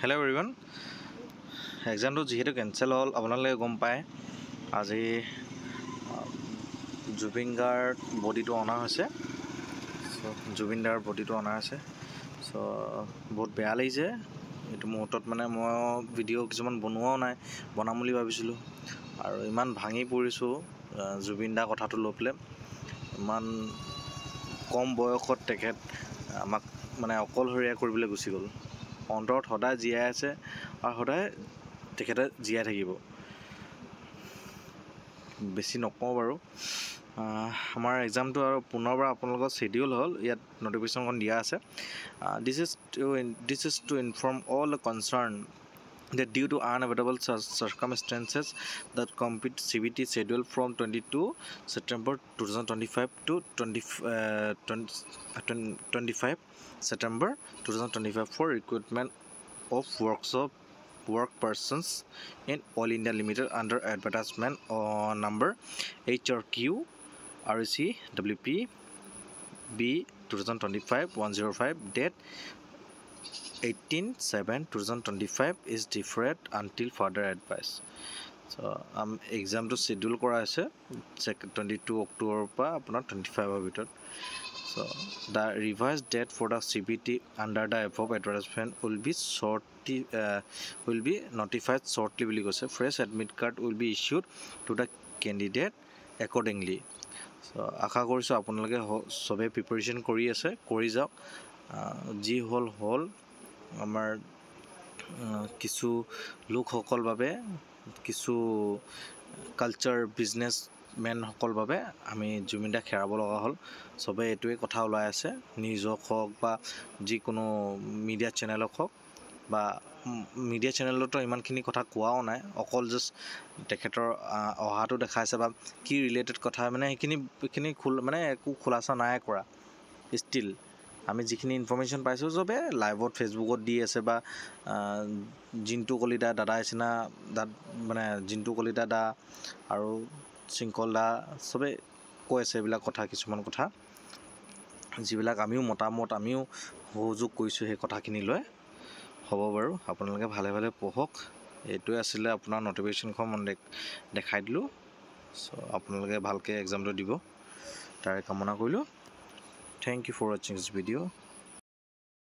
Hello everyone. Exam to যিহেতু cancel হ'ল আপোনালোকে গম পায় আজি জুবিনদাৰ বডিটো অনা হৈছে জুবিনদাৰ বডিটো অনা হৈছে বহুত বেয়া লাগিছে এইটো মুহূৰ্তত মানে মই ভিডিঅ' কিছুমান বনোৱাও নাই বনাম বুলি ভাবিছিলোঁ আৰু ইমান ভাঙি পৰিছোঁ জুবিনদাৰ কথাটো লৈ পেলাই ইমান কম বয়সত তেখেত আমাক মানে অকলশৰীয়া কৰিবলৈ গুচি গ'ল অন্তৰত সদায় জীয়াই আছে আৰু সদায় তেখেতে জীয়াই থাকিব বেছি নকওঁ বাৰু আমাৰ এক্সামটো আৰু পুনৰবাৰ আপোনালোকৰ শিডিউল হ'ল ইয়াত নটিফিকেশ্যনখন দিয়া আছে this is to inform all the concerned that due to unavoidable circumstances that complete CBT schedule from 22 September 2025 to 25 September 2025 for recruitment of work persons in All India Limited under advertisement number HRQ REC WP B 2025-105 date 18/7/2025 is deferred until further advice. So exam to schedule kora ase 22 October pa apnar 25 bhitor. So the revised date for the CBT under the above advertisement will be notified shortly বুলি কৈছে fresh admit card will be issued to the candidate accordingly. So আশা কৰিছোঁ আপোনালোকে সবে preparation কৰি আছে কৰি যাওক যি হ'ল আমাৰ কিছু লোকসকল বাবে কিছু কালচাৰ বিজনেছমেন সকল বাবে আমি জুবিনদাক হেৰাব লগা হ'ল সবে এইটোৱে কথা ওলাই আছে নিউজক হওক বা যিকোনো মিডিয়া চেনেলক হওক বা মিডিয়া চেনেলতো ইমানখিনি কথা কোৱাও নাই অকল জাষ্ট তেখেতৰ অহাটো দেখাইছে বা কি ৰিলেটেড কথা মানে সেইখিনি মানে একো খোলাসা নাই কৰা ষ্টিল আমি যিখিনি ইনফৰমেশ্যন পাইছোঁ চবে লাইভত ফেচবুকত দি আছে বা জিন্তু কলিতা দাদা নিচিনা মানে জিন্তু কলিতা দা আৰু শৃংখল দা চবে কৈ আছে এইবিলাক কথা কিছুমান কথা যিবিলাক আমিও মতামত আমিও সহযোগ কৰিছোঁ সেই কথাখিনি লৈ হ'ব বাৰু আপোনালোকে ভালে ভালে পঢ়ক এইটোৱে আছিলে আপোনাৰ নটিফিকেশ্যনখন দেখাই দিলোঁ চ' আপোনালোকে ভালকৈ এক্সামটো দিব তাৰে কামনা কৰিলোঁ Thank you for watching this video.